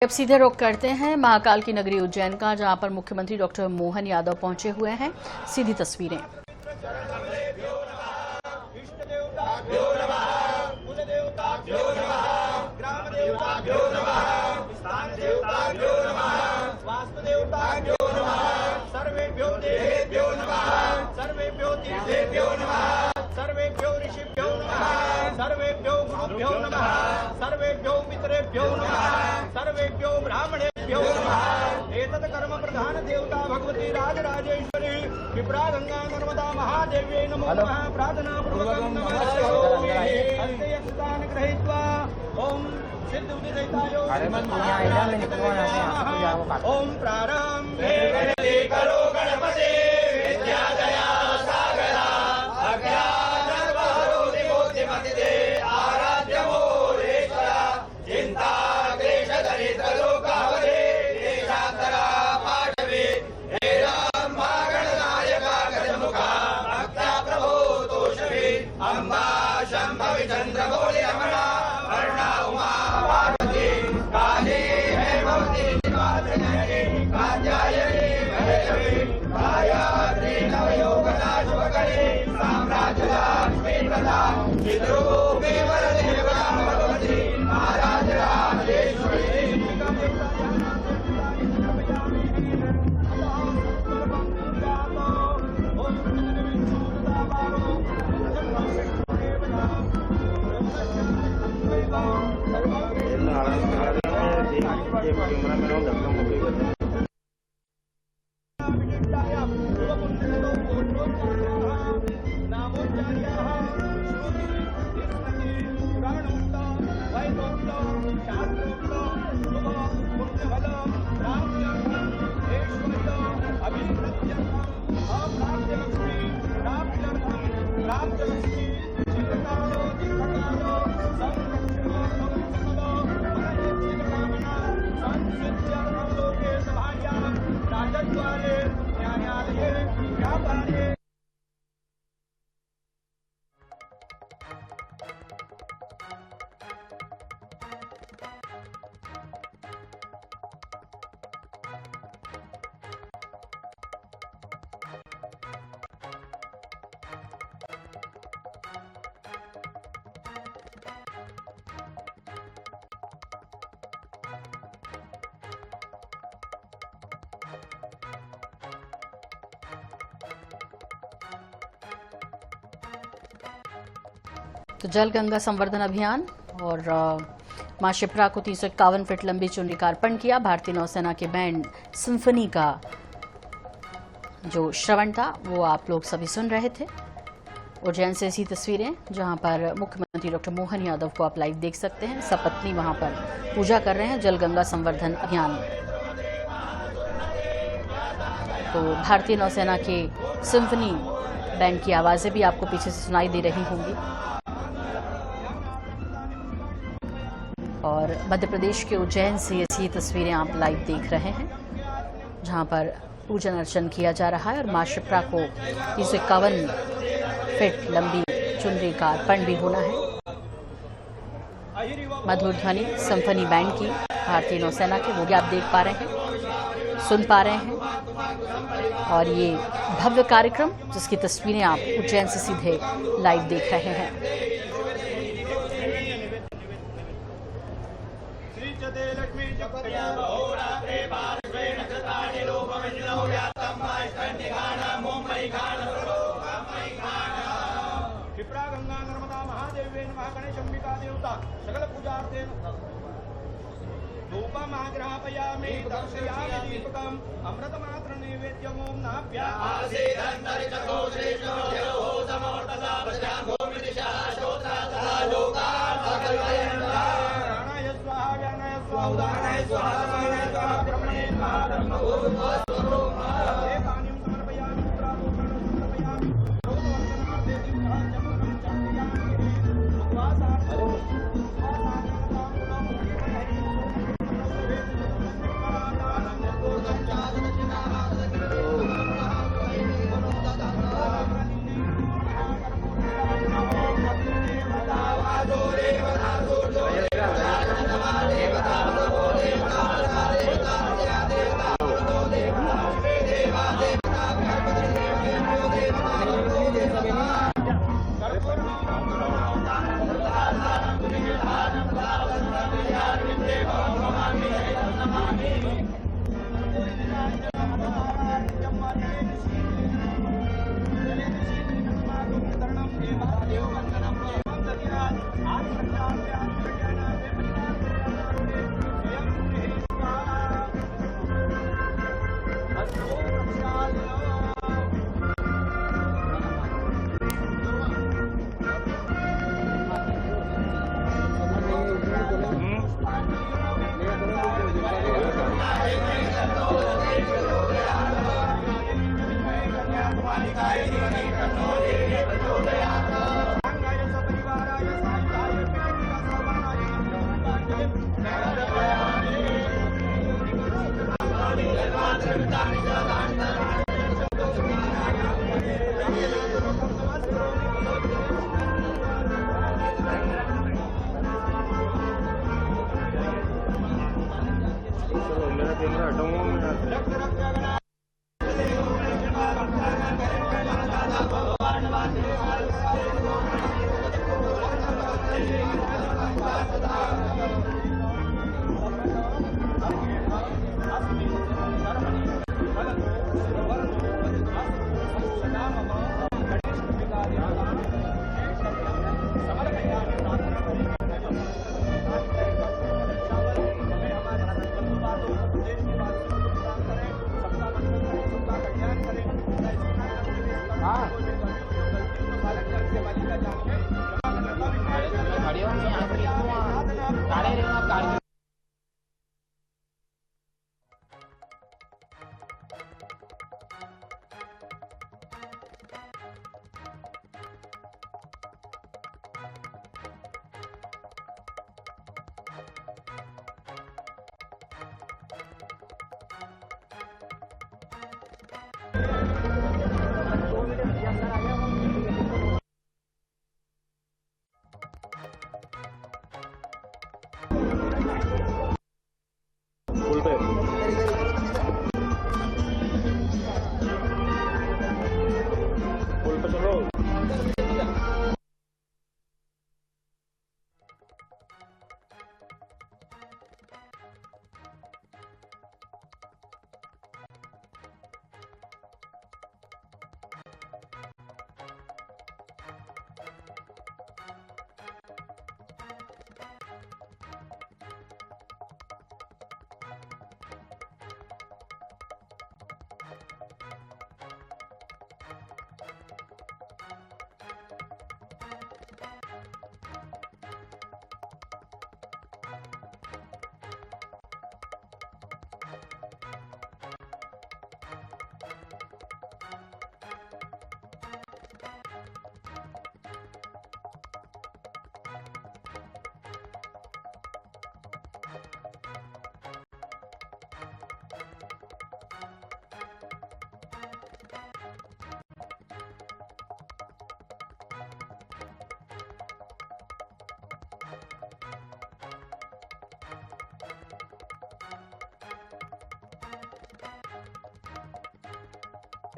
अब सीधे रुख करते हैं महाकाल की नगरी उज्जैन का, जहां पर मुख्यमंत्री डॉक्टर मोहन यादव पहुंचे हुए हैं। सीधी तस्वीरें। सर्वेभ्यो पितरेभ्यो नमः, सर्वेभ्यो ब्राह्मणेभ्यो नमः। एतत् कर्म प्रधान देवता भगवती राजराजेश्वरी विप्रा गंगा नर्मदा महादेव्यै नमो नमः। प्रार्थना पूर्वकं नमस्कारोमि। हस्ते अक्षतान् गृहीत्वा ओम सिद्ध उदितायो ओम प्रारम्भे गणपति करो गणपति विद्यादया सागरा तो जल गंगा संवर्धन अभियान और मां शिप्रा को 351 फीट लंबी चुनरी का अर्पण किया। भारतीय नौसेना के बैंड सिम्फनी का जो श्रवण था वो आप लोग सभी सुन रहे थे। उज्जैन से ऐसी तस्वीरें जहां पर मुख्यमंत्री डॉक्टर मोहन यादव को आप लाइव देख सकते हैं। सपत्नी वहां पर पूजा कर रहे हैं जल गंगा संवर्धन अभियान में। तो भारतीय नौसेना के सिम्फनी बैंड की आवाजें भी आपको पीछे से सुनाई दे रही होंगी। और मध्य प्रदेश के उज्जैन से ऐसी तस्वीरें आप लाइव देख रहे हैं, जहां पर पूजन अर्चन किया जा रहा है और मां शिप्रा को 351 फीट लंबी चुनरी का अर्पण भी होना है। मधुर ध्वनि सिम्फनी बैंड की भारतीय नौसेना के, वो भी आप देख पा रहे हैं, सुन पा रहे हैं। और ये भव्य कार्यक्रम जिसकी तस्वीरें आप उज्जैन से सीधे लाइव देख रहे हैं। विप्रा गंगा नर्मदा महादेव्यै नमः। गणेशंबिका देवता सकल पूजार्थे धूपमाग्रापयामि दर्शयामि दीपकम् अमृतमात्र नैवेद्यं ओम नाभ्याम् प्राणाय स्वाहा व्यानाय स्वाहा उदानाय स्वाहा समानाय स्वाहा ब्रह्मणे स्वाहा धर्मगुरुः देवता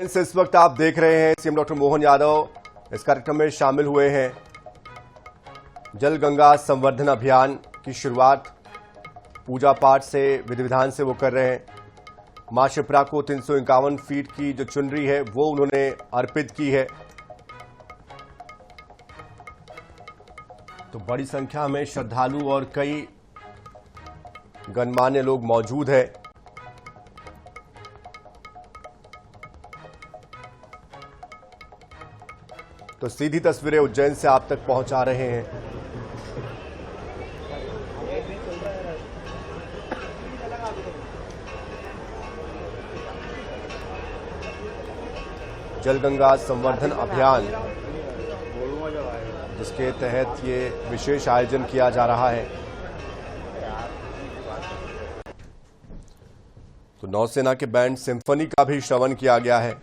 इस वक्त आप देख रहे हैं सीएम डॉक्टर मोहन यादव इस कार्यक्रम में शामिल हुए हैं। जल गंगा संवर्धन अभियान की शुरुआत पूजा पाठ से विधि विधान से वो कर रहे हैं। मां शिप्रा को 351 फीट की जो चुनरी है वो उन्होंने अर्पित की है। तो बड़ी संख्या में श्रद्धालु और कई गणमान्य लोग मौजूद हैं। तो सीधी तस्वीरें उज्जैन से आप तक पहुंचा रहे हैं। जल गंगा संवर्धन अभियान जिसके तहत ये विशेष आयोजन किया जा रहा है। तो नौसेना के बैंड सिम्फनी का भी श्रवण किया गया है।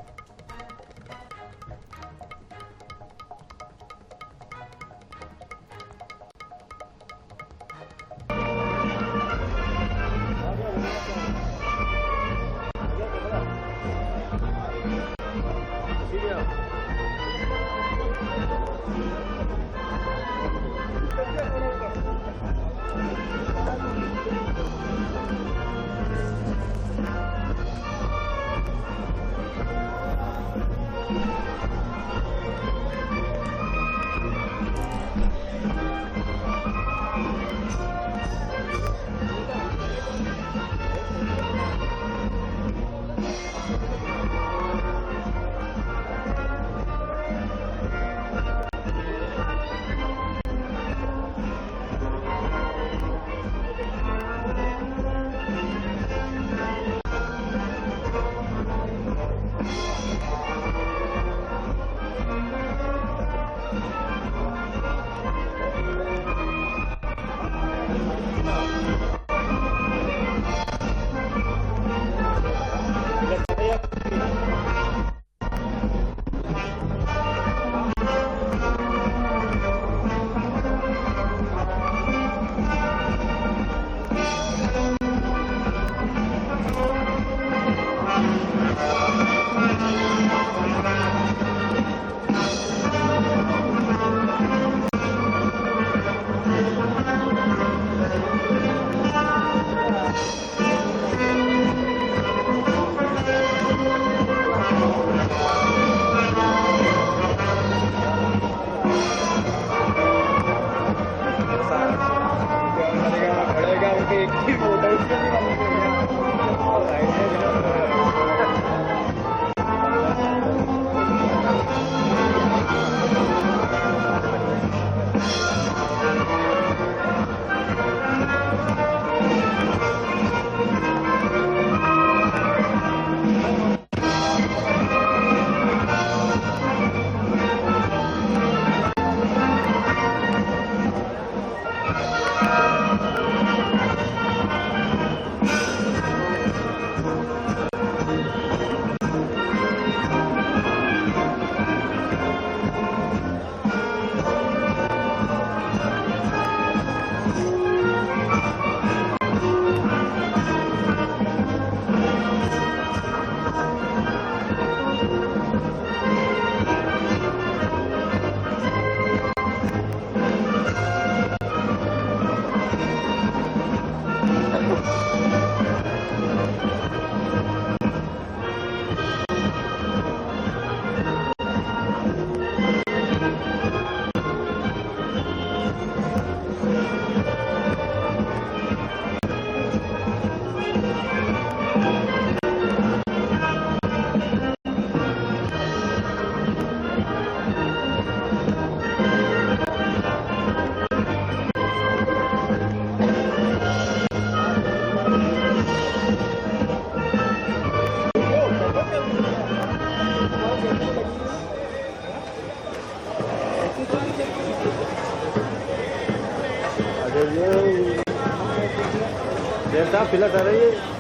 जैसा फिलहाल कर रही है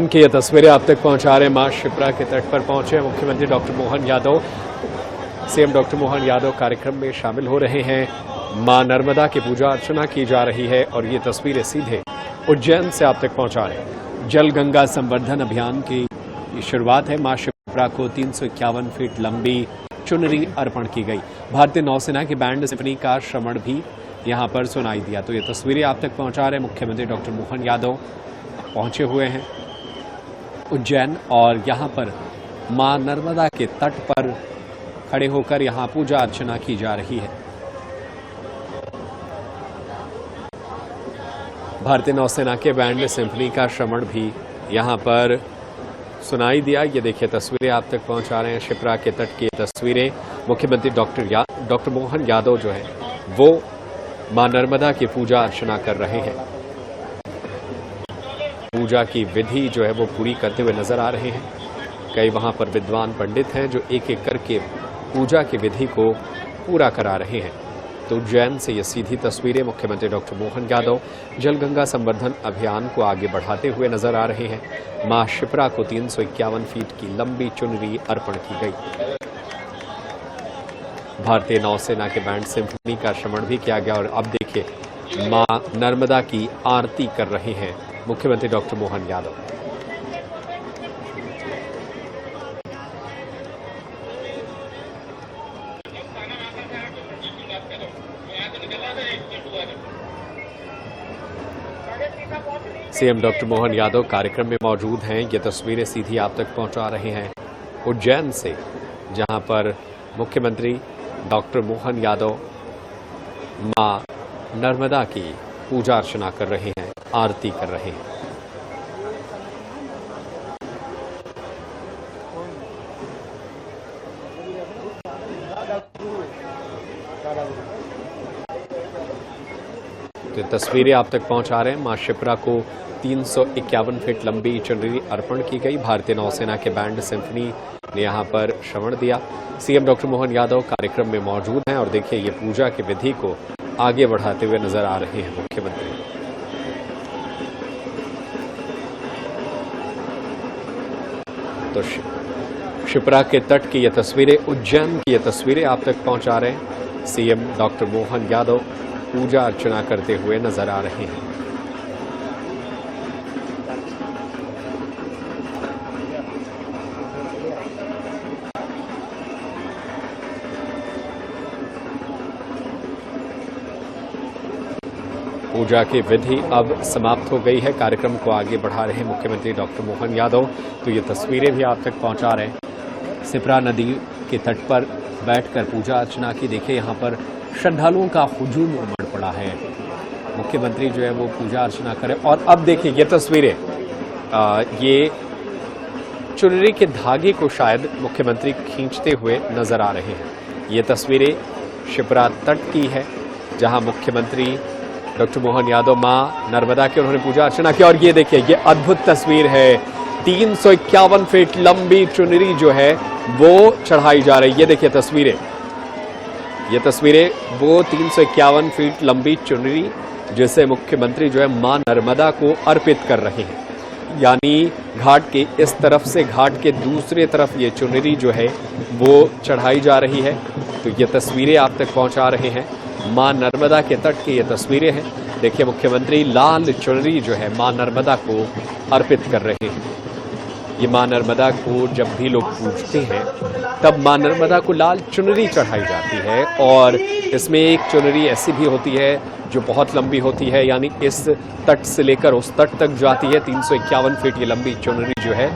की ये तस्वीरें आप तक पहुंचा रहे हैं। मां शिप्रा के तट पर पहुंचे मुख्यमंत्री doctor Mohan Yadav. CM doctor Mohan Yadav कार्यक्रम में शामिल हो रहे हैं। मां नर्मदा की पूजा अर्चना की जा रही है और ये तस्वीरें सीधे उज्जैन से आप तक पहुंचा रहे हैं। जल गंगा संवर्धन अभियान की शुरुआत है। मां शिप्रा को 351 फीट लंबी चुनरी अर्पण की गई। भारतीय नौसेना की बैंड सिम्फनी का श्रवण भी यहां पर सुनाई दिया। तो ये तस्वीरें आप तक पहुंचा रहे मुख्यमंत्री डॉक्टर मोहन यादव पहुंचे हुए हैं उज्जैन और यहां पर मां नर्मदा के तट पर खड़े होकर यहां पूजा अर्चना की जा रही है। भारतीय नौसेना के बैंड सिम्फनी का श्रवण भी यहां पर सुनाई दिया। ये देखिए तस्वीरें आप तक पहुंचा रहे हैं शिप्रा के तट की तस्वीरें। मुख्यमंत्री डॉक्टर मोहन यादव जो है वो मां नर्मदा की पूजा अर्चना कर रहे हैं। पूजा की विधि जो है वो पूरी करते हुए नजर आ रहे हैं। कई वहां पर विद्वान पंडित हैं जो एक एक करके पूजा की विधि को पूरा करा रहे हैं। तो उज्जैन से ये सीधी तस्वीरें मुख्यमंत्री डॉक्टर मोहन यादव जल गंगा संवर्धन अभियान को आगे बढ़ाते हुए नजर आ रहे हैं। मां शिप्रा को 351 फीट की लंबी चुनरी अर्पण की गई। भारतीय नौसेना के बैंड सिम्फनी का श्रवण भी किया गया और अब देखिए मां नर्मदा की आरती कर रहे हैं मुख्यमंत्री doctor Mohan Yadav. CM doctor Mohan Yadav कार्यक्रम में मौजूद हैं। ये तस्वीरें सीधी आप तक पहुंचा रहे हैं उज्जैन से, जहां पर मुख्यमंत्री डॉक्टर मोहन यादव मां नर्मदा की पूजा अर्चना कर रहे हैं, आरती कर रहे हैं। तो तस्वीरें आप तक पहुंचा रहे हैं। मां शिप्रा को 351 फीट लंबी चुनरी अर्पण की गई। भारतीय नौसेना के बैंड सिम्फनी ने यहां पर श्रवण दिया। सीएम डॉक्टर मोहन यादव कार्यक्रम में मौजूद हैं और देखिए ये पूजा की विधि को आगे बढ़ाते हुए नजर आ रहे हैं मुख्यमंत्री। तो शिप्रा के तट की ये तस्वीरें, उज्जैन की ये तस्वीरें आप तक पहुंचा रहे हैं। सीएम डॉक्टर मोहन यादव पूजा अर्चना करते हुए नजर आ रहे हैं। पूजा की विधि अब समाप्त हो गई है। कार्यक्रम को आगे बढ़ा रहे हैं मुख्यमंत्री डॉक्टर मोहन यादव। तो ये तस्वीरें भी आप तक पहुंचा रहे हैं। शिप्रा नदी के तट पर बैठकर पूजा अर्चना की। देखिए यहाँ पर श्रद्धालुओं का हुजूम उमड़ पड़ा है। मुख्यमंत्री जो है वो पूजा अर्चना करें। और अब देखिए ये तस्वीरें, ये चुनरी के धागे को शायद मुख्यमंत्री खींचते हुए नजर आ रहे हैं। ये तस्वीरें शिप्रा तट की है जहां मुख्यमंत्री डॉक्टर मोहन यादव मां नर्मदा की उन्होंने पूजा अर्चना की। और ये देखिए ये अद्भुत तस्वीर है। 351 फीट लंबी चुनरी जो है वो चढ़ाई जा रही है। ये देखिए तस्वीरें, ये तस्वीरें वो 351 फीट लंबी चुनरी जिसे मुख्यमंत्री जो है मां नर्मदा को अर्पित कर रहे हैं। यानी घाट के इस तरफ से घाट के दूसरे तरफ ये चुनरी जो है वो चढ़ाई जा रही है। तो ये तस्वीरें आप तक पहुंचा रहे हैं। मां नर्मदा के तट की ये तस्वीरें हैं। देखिए मुख्यमंत्री लाल चुनरी जो है मां नर्मदा को अर्पित कर रहे हैं। ये मां नर्मदा को जब भी लोग पूजते हैं तब मां नर्मदा को लाल चुनरी चढ़ाई जाती है। और इसमें एक चुनरी ऐसी भी होती है जो बहुत लंबी होती है, यानी इस तट से लेकर उस तट तक जाती है। 351 फीट ये लंबी चुनरी जो है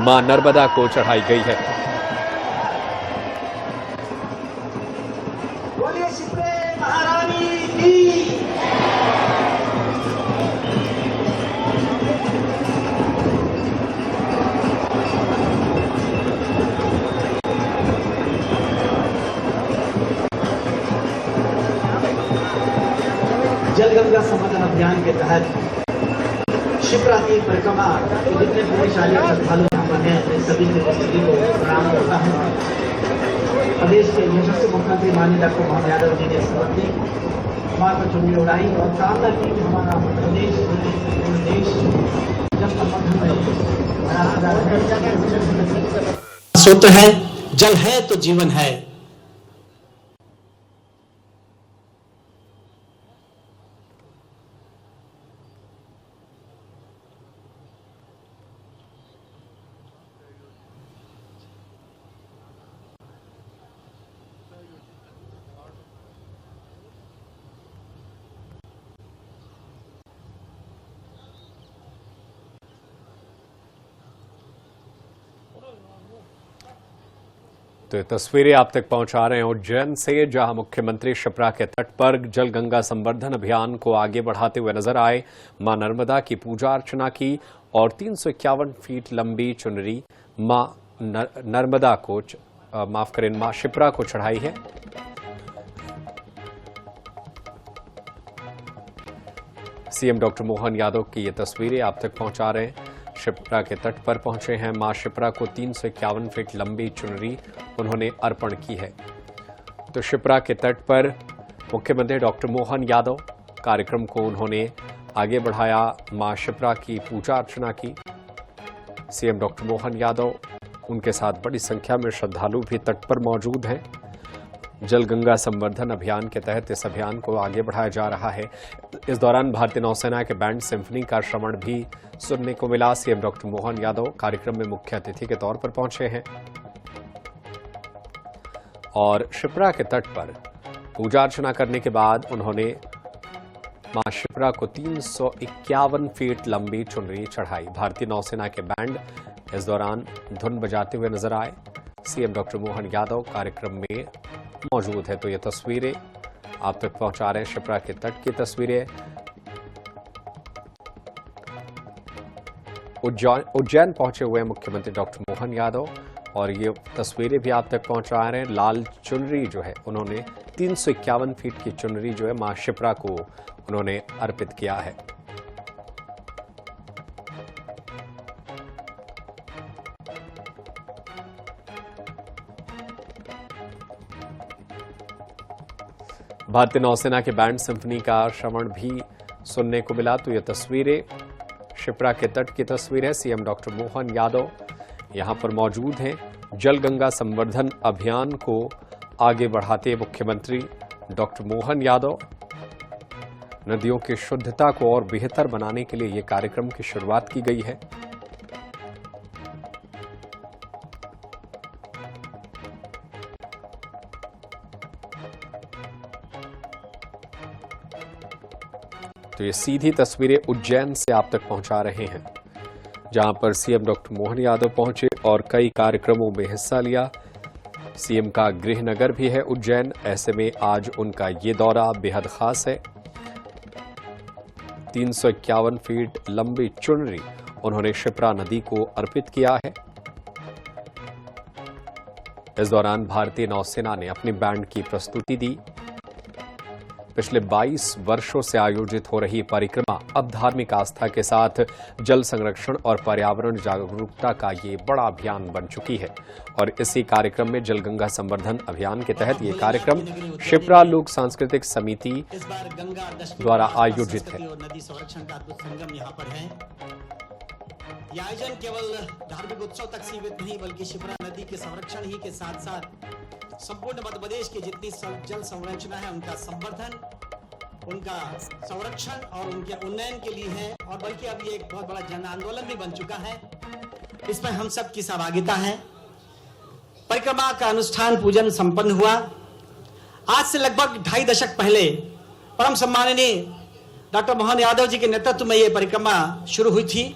मां नर्मदा को चढ़ाई गई है। जल गंगा संवर्धन अभियान के तहत शिप्रा की परिक्रमा के जितने पुण्यशाली श्रद्धालु हैं सभी की उपस्थिति को प्रणाम करता हूँ। प्रदेश के यशस्वी मुख्यमंत्री माननीय डॉक्टर मोहन यादव जी ने समर्पी हमारे पर चुनरी उड़ाई और कामना की कि हमारा प्रदेश जल संवर्धन में सूत्र है, जल है तो जीवन है। तो ये तस्वीरें आप तक पहुंचा रहे हैं उज्जैन से, जहां मुख्यमंत्री शिप्रा के तट पर जल गंगा संवर्धन अभियान को आगे बढ़ाते हुए नजर आए। मां नर्मदा की पूजा अर्चना की और 351 फीट लंबी चुनरी मां नर्मदा को मां शिप्रा को चढ़ाई है। सीएम डॉक्टर मोहन यादव की ये तस्वीरें आप तक पहुंचा रहे हैं। शिप्रा के तट पर पहुंचे हैं। मां शिप्रा को 351 फीट लंबी चुनरी उन्होंने अर्पण की है। तो शिप्रा के तट पर मुख्यमंत्री डॉक्टर मोहन यादव कार्यक्रम को उन्होंने आगे बढ़ाया। मां शिप्रा की पूजा अर्चना की। सीएम डॉक्टर मोहन यादव, उनके साथ बड़ी संख्या में श्रद्धालु भी तट पर मौजूद हैं। जल गंगा संवर्धन अभियान के तहत इस अभियान को आगे बढ़ाया जा रहा है। इस दौरान भारतीय नौसेना के बैंड सिम्फनी का श्रवण भी सुनने को मिला। सीएम डॉक्टर मोहन यादव कार्यक्रम में मुख्य अतिथि के तौर पर पहुंचे हैं और शिप्रा के तट पर पूजा अर्चना करने के बाद उन्होंने मां शिप्रा को 351 फीट लंबी चुनरी चढ़ाई। भारतीय नौसेना के बैंड इस दौरान धुन बजाते हुए नजर आए। सीएम डॉक्टर मोहन यादव कार्यक्रम में मौजूद है। तो ये तस्वीरें आप तक पहुंचा रहे हैं, शिप्रा के तट की तस्वीरें। उज्जैन पहुंचे हुए मुख्यमंत्री डॉक्टर मोहन यादव और ये तस्वीरें भी आप तक पहुंचा रहे हैं। लाल चुनरी जो है उन्होंने 351 फीट की चुनरी जो है मां शिप्रा को उन्होंने अर्पित किया है। भारतीय नौसेना के बैंड सिम्फनी का श्रवण भी सुनने को मिला। तो ये तस्वीरें शिप्रा के तट की तस्वीर है। सीएम डॉक्टर मोहन यादव यहां पर मौजूद हैं। जल गंगा संवर्धन अभियान को आगे बढ़ाते मुख्यमंत्री डॉक्टर मोहन यादव नदियों की शुद्धता को और बेहतर बनाने के लिए ये कार्यक्रम की शुरुआत की गई है। तो ये सीधी तस्वीरें उज्जैन से आप तक पहुंचा रहे हैं, जहां पर सीएम डॉक्टर मोहन यादव पहुंचे और कई कार्यक्रमों में हिस्सा लिया। सीएम का गृह नगर भी है उज्जैन, ऐसे में आज उनका ये दौरा बेहद खास है। 351 फीट लंबी चुनरी उन्होंने शिप्रा नदी को अर्पित किया है। इस दौरान भारतीय नौसेना ने अपनी बैंड की प्रस्तुति दी। पिछले 22 वर्षों से आयोजित हो रही परिक्रमा अब धार्मिक आस्था के साथ जल संरक्षण और पर्यावरण जागरूकता का ये बड़ा अभियान बन चुकी है। और इसी कार्यक्रम में जल गंगा संवर्धन अभियान के तहत ये कार्यक्रम शिप्रा लोक सांस्कृतिक समिति द्वारा आयोजित है। नदी संरक्षण का अद्भुत संगम यहाँ पर है। यह आयोजन केवल धार्मिक उत्सव तक सीमित नहीं, बल्कि शिप्रा नदी के संरक्षण ही के साथ साथ संपूर्ण मध्य प्रदेश की जितनी जल संरचना है उनका संवर्धन, उनका संरक्षण और उनके उन्नयन के लिए है। और बल्कि अब ये एक बहुत बड़ा जन आंदोलन भी बन चुका है। इसमें हम सब की सहभागिता है। परिक्रमा का अनुष्ठान पूजन संपन्न हुआ। आज से लगभग 2.5 दशक पहले परम सम्माननीय डॉक्टर मोहन यादव जी के नेतृत्व में ये परिक्रमा शुरू हुई थी।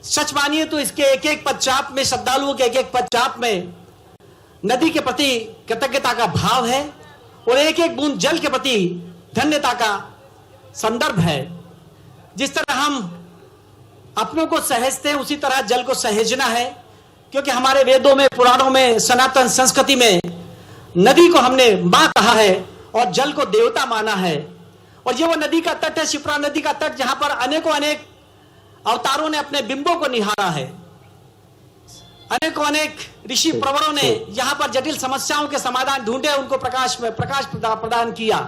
सच मानिए तो इसके एक एक पदचाप में, श्रद्धालुओं के एक एक पदचाप में नदी के प्रति कृतज्ञता का भाव है और एक एक बूंद जल के प्रति धन्यता का संदर्भ है। जिस तरह हम अपनों को सहेजते हैं उसी तरह जल को सहेजना है, क्योंकि हमारे वेदों में, पुराणों में, सनातन संस्कृति में नदी को हमने मां कहा है और जल को देवता माना है। और ये वो नदी का तट है, शिप्रा नदी का तट, जहां पर अनेकों अनेक अवतारों ने अपने बिंबों को निहारा है। अनेकों अनेक ऋषि प्रवरों ने यहां पर जटिल समस्याओं के समाधान ढूंढे, उनको प्रकाश प्रदान किया।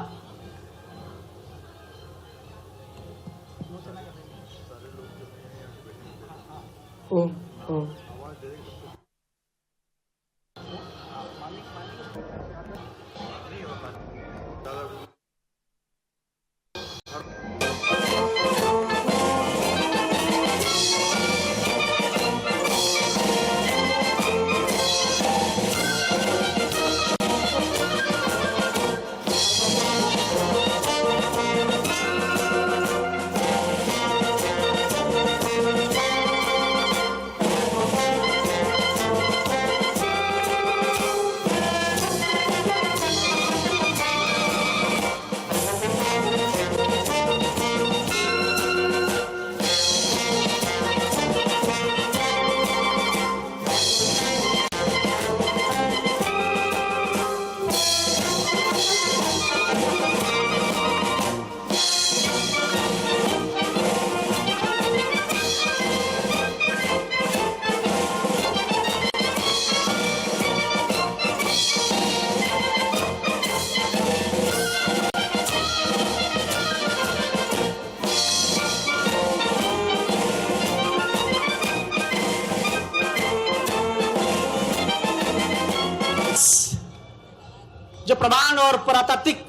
जो प्रमाण और पुरातात्विक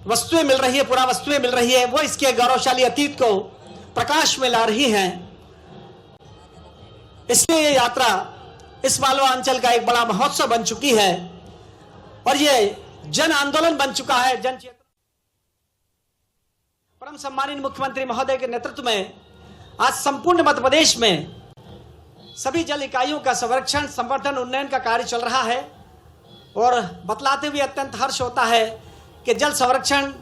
वस्तुएं मिल रही है, पुरावस्तुएं मिल रही है, वो इसके गौरवशाली अतीत को प्रकाश में ला रही हैं। इसलिए ये यात्रा इस मालवा अंचल का एक बड़ा महोत्सव बन चुकी है और ये जन आंदोलन बन चुका है। जन चेतना। परम सम्मानीय मुख्यमंत्री महोदय के नेतृत्व में आज संपूर्ण मध्य प्रदेश में सभी जल इकाइयों का संरक्षण, संवर्धन, उन्नयन का कार्य चल रहा है। और बतलाते हुए अत्यंत हर्ष होता है कि जल संरक्षण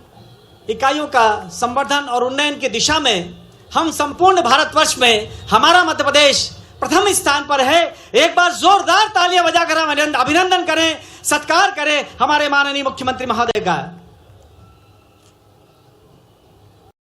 इकाइयों का संवर्धन और उन्नयन की दिशा में हम संपूर्ण भारतवर्ष में हमारा मध्य प्रदेश प्रथम स्थान पर है। एक बार जोरदार तालियां बजाकर हम अभिनंदन करें, सत्कार करें हमारे माननीय मुख्यमंत्री महोदय का।